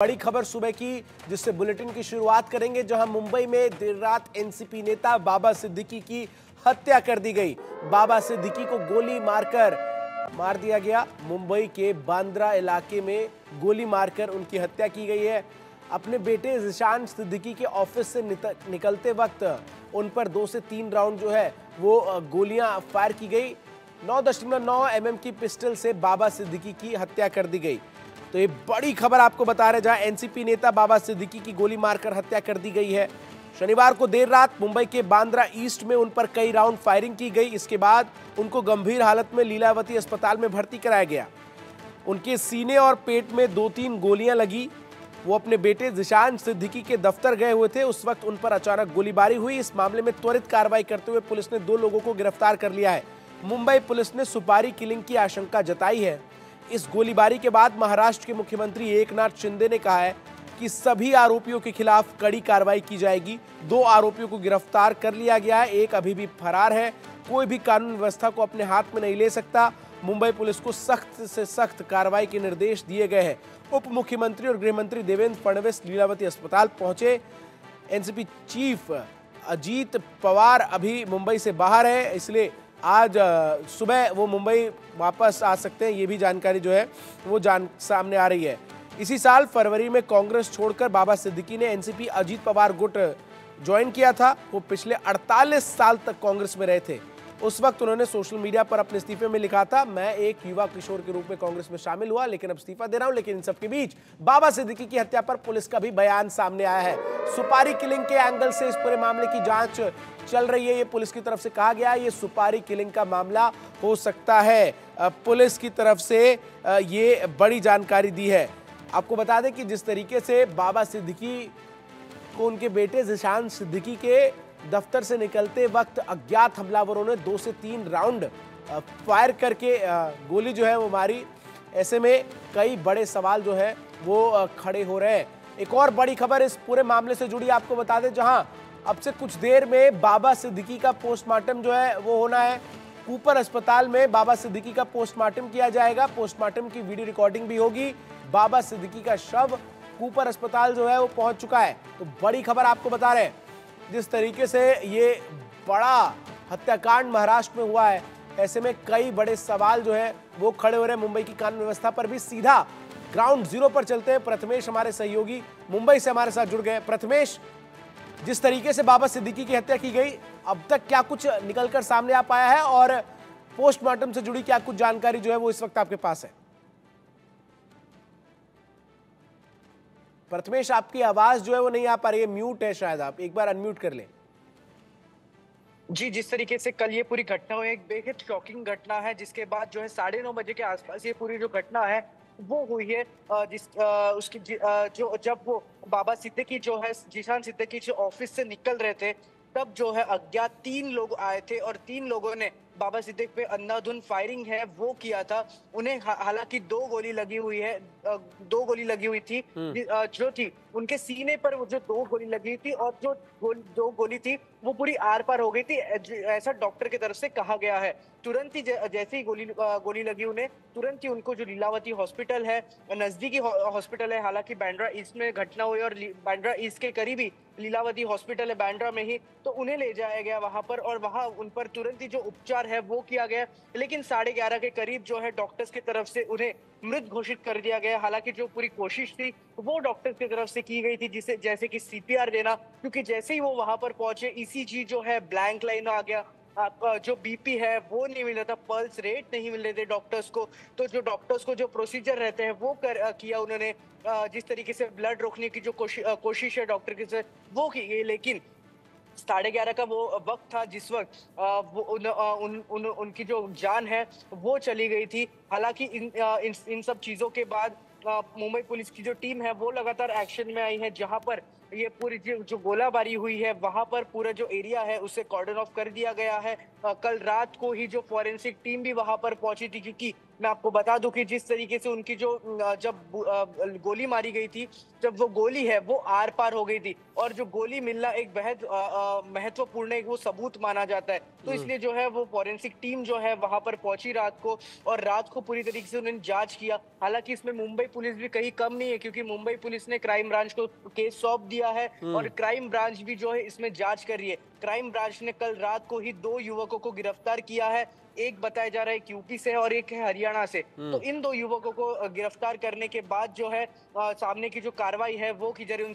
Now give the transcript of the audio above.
बड़ी खबर सुबह की, जिससे बुलेटिन की शुरुआत करेंगे, जहां मुंबई में देर रात एनसीपी नेता बाबा सिद्दीकी की हत्या कर दी गई। बाबा सिद्दीकी को गोली मारकर मार दिया गया। मुंबई के बांद्रा इलाके में गोली मारकर उनकी हत्या की गई है। अपने बेटे ज़ीशान सिद्दीकी के ऑफिस से निकलते वक्त उन पर 2 से 3 राउंड जो है वो गोलियां फायर की गई। 9.9 mm की पिस्टल से बाबा सिद्दीकी की हत्या कर दी गई। तो ये बड़ी खबर आपको बता रहे, जहां एनसीपी नेता बाबा सिद्दीकी की गोली मारकर हत्या कर दी गई है। शनिवार को देर रात मुंबई के बांद्रा ईस्ट में उन पर कई राउंड फायरिंग की गई। इसके बाद उनको गंभीर हालत में लीलावती अस्पताल में भर्ती कराया गया। उनके सीने और पेट में 2-3 गोलियां लगी। वो अपने बेटे ज़ीशान सिद्दीकी के दफ्तर गए हुए थे, उस वक्त उन पर अचानक गोलीबारी हुई। इस मामले में त्वरित कार्रवाई करते हुए पुलिस ने 2 लोगों को गिरफ्तार कर लिया है। मुंबई पुलिस ने सुपारी किलिंग की आशंका जताई है। इस गोलीबारी के बाद महाराष्ट्र के मुख्यमंत्री एकनाथ शिंदे ने कहा है कि सभी आरोपियों के खिलाफ कड़ी कार्रवाई की जाएगी। 2 आरोपियों को गिरफ्तार कर लिया गया है, एक अभी भी फरार है। कोई भी कानून व्यवस्था को अपने हाथ में नहीं ले सकता। मुंबई पुलिस को सख्त से सख्त कार्रवाई के निर्देश दिए गए हैं। उप मुख्यमंत्री और गृह मंत्री देवेंद्र फडणवीस लीलावती अस्पताल पहुंचे। एनसीपी चीफ अजीत पवार अभी मुंबई से बाहर है, इसलिए आज सुबह वो मुंबई वापस आ सकते हैं। ये भी जानकारी जो है वो सामने आ रही है। इसी साल फरवरी में कांग्रेस छोड़कर बाबा सिद्दीकी ने एनसीपी अजीत पवार गुट ज्वाइन किया था। वो पिछले 48 साल तक कांग्रेस में रहे थे। उस वक्त उन्होंने सोशल मीडिया पर अपने इस्तीफे में लिखा था, मैं एक युवा किशोर के रूप में कांग्रेस में शामिल हुआ, लेकिन अब इस्तीफा दे रहा हूं। लेकिन इन सबके बीच बाबा सिद्दीकी की हत्या पर पुलिस का भी बयान सामने आया है। सुपारी किलिंग के एंगल से इस पूरे मामले की जांच चल रही है। ये पुलिस की तरफ से कहा गया है, ये सुपारी किलिंग का मामला हो सकता है। पुलिस की तरफ से ये बड़ी जानकारी दी है। आपको बता दें कि जिस तरीके से बाबा सिद्दीकी को उनके बेटे ज़ीशान सिद्दीकी के दफ्तर से निकलते वक्त अज्ञात हमलावरों ने 2 से 3 राउंड फायर करके गोली जो है वो मारी। ऐसे में कई बड़े सवाल जो है वो खड़े हो रहे हैं। एक और बड़ी खबर इस पूरे मामले से जुड़ी आपको बता दें, जहां अब से कुछ देर में बाबा सिद्दीकी का पोस्टमार्टम जो है वो होना है। कूपर अस्पताल में बाबा सिद्दीकी का पोस्टमार्टम किया जाएगा। पोस्टमार्टम की वीडियो रिकॉर्डिंग भी होगी। बाबा सिद्दीकी का शव कूपर अस्पताल जो है वो पहुंच चुका है। तो बड़ी खबर आपको बता रहे हैं, जिस तरीके से ये बड़ा हत्याकांड महाराष्ट्र में हुआ है, ऐसे में कई बड़े सवाल जो है वो खड़े हो रहे हैं मुंबई की कानून व्यवस्था पर भी। सीधा ग्राउंड जीरो पर चलते हैं। प्रथमेश हमारे सहयोगी मुंबई से हमारे साथ जुड़ गए। प्रथमेश, जिस तरीके से बाबा सिद्दीकी की हत्या की गई, अब तक क्या कुछ निकलकर सामने आ पाया है और पोस्टमार्टम से जुड़ी क्या कुछ जानकारी जो है वो इस वक्त आपके पास है? प्रथमेश, आपकी आवाज जो है वो नहीं आ पा रही है, म्यूट है शायद, आप एक बार अनम्यूट कर लें। जी, जिस तरीके से कल ये पूरी घटना हुई, एक बेहद शॉकिंग घटना है, जिसके बाद जो है 9:30 बजे के आसपास ये पूरी जो घटना है वो हुई है। उसकी जो जब वो बाबा सिद्दीकी जो है ज़ीशान सिद्दीकी जो ऑफिस से निकल रहे थे, तब जो है अज्ञात 3 लोग आए थे और 3 लोगों ने बाबा सिद्दीकी पे अंधाधुंध फायरिंग है वो किया था। उन्हें हालांकि 2 गोली लगी हुई है, 2 गोली लगी हुई थी, जो थी उनके सीने पर। वो जो 2 गोली लगी थी और जो 2 गोली थी वो पूरी आर पार हो गई थी, ऐसा डॉक्टर की तरफ से कहा गया है। तुरंत ही जैसे ही गोली लगी उन्हें, तुरंत ही उनको जो लीलावती हॉस्पिटल है, नजदीकी हॉस्पिटल है, हालांकि बांद्रा ईस्ट में घटना हुई और बांद्रा ईस्ट के करीब ही लीलावती हॉस्पिटल है बांद्रा में ही, तो उन्हें ले जाया गया वहां पर और वहां उन पर तुरंत ही जो उपचार है वो किया गया। लेकिन 11:30 के करीब जो है डॉक्टर्स की तरफ से उन्हें मृत घोषित कर दिया गया। हालांकि जो पूरी कोशिश थी वो डॉक्टर्स की तरफ से की गई थी, जिसे जैसे कि सीपीआर देना, क्योंकि जैसे ही वो वहां पर पहुंचे ईसीजी जो है ब्लैंक लाइन आ गया। आपका जो बीपी है वो नहीं मिल रहा था, पल्स रेट नहीं मिल रहे थे डॉक्टर्स को। तो जो डॉक्टर्स को जो प्रोसीजर रहते हैं वो किया उन्होंने। जिस तरीके से ब्लड रोकने की जो कोशिश है डॉक्टर की से वो की गई। लेकिन 11:30 का वो वक्त था जिस वक्त वो उनकी जो जान है वो चली गई थी। हालांकि इन सब चीजों के बाद मुंबई पुलिस की जो टीम है वो लगातार एक्शन में आई है, जहां पर ये पूरी जो गोलाबारी हुई है वहां पर पूरा जो एरिया है उसे कॉर्डन ऑफ कर दिया गया है। कल रात को ही जो फॉरेंसिक टीम भी वहां पर पहुंची थी, क्योंकि मैं आपको बता दूं कि जिस तरीके से उनकी जो गोली मारी गई थी, जब वो गोली है वो आर पार हो गई थी, और जो गोली मिलना एक बेहद महत्वपूर्ण एक वो सबूत माना जाता है। तो हम्म। इसलिए जो है वो फॉरेंसिक टीम जो है वहां पर पहुंची रात को, और रात को पूरी तरीके से उन्होंने जांच किया। हालांकि इसमें मुंबई पुलिस भी कहीं कम नहीं है, क्योंकि मुंबई पुलिस ने क्राइम ब्रांच को केस सौंप दिया है, और हम्म। क्राइम ब्रांच भी जो है इसमें जांच कर रही है। क्राइम ब्रांच ने कल रात को ही 2 युवकों को गिरफ्तार किया है। एक बताया जा रहा है कि यूपी से है और एक है हरियाणा से। तो हम्म। इन 2 युवकों को गिरफ्तार करने के बाद जो है सामने की जो कार्रवाई है वो की जा रही है।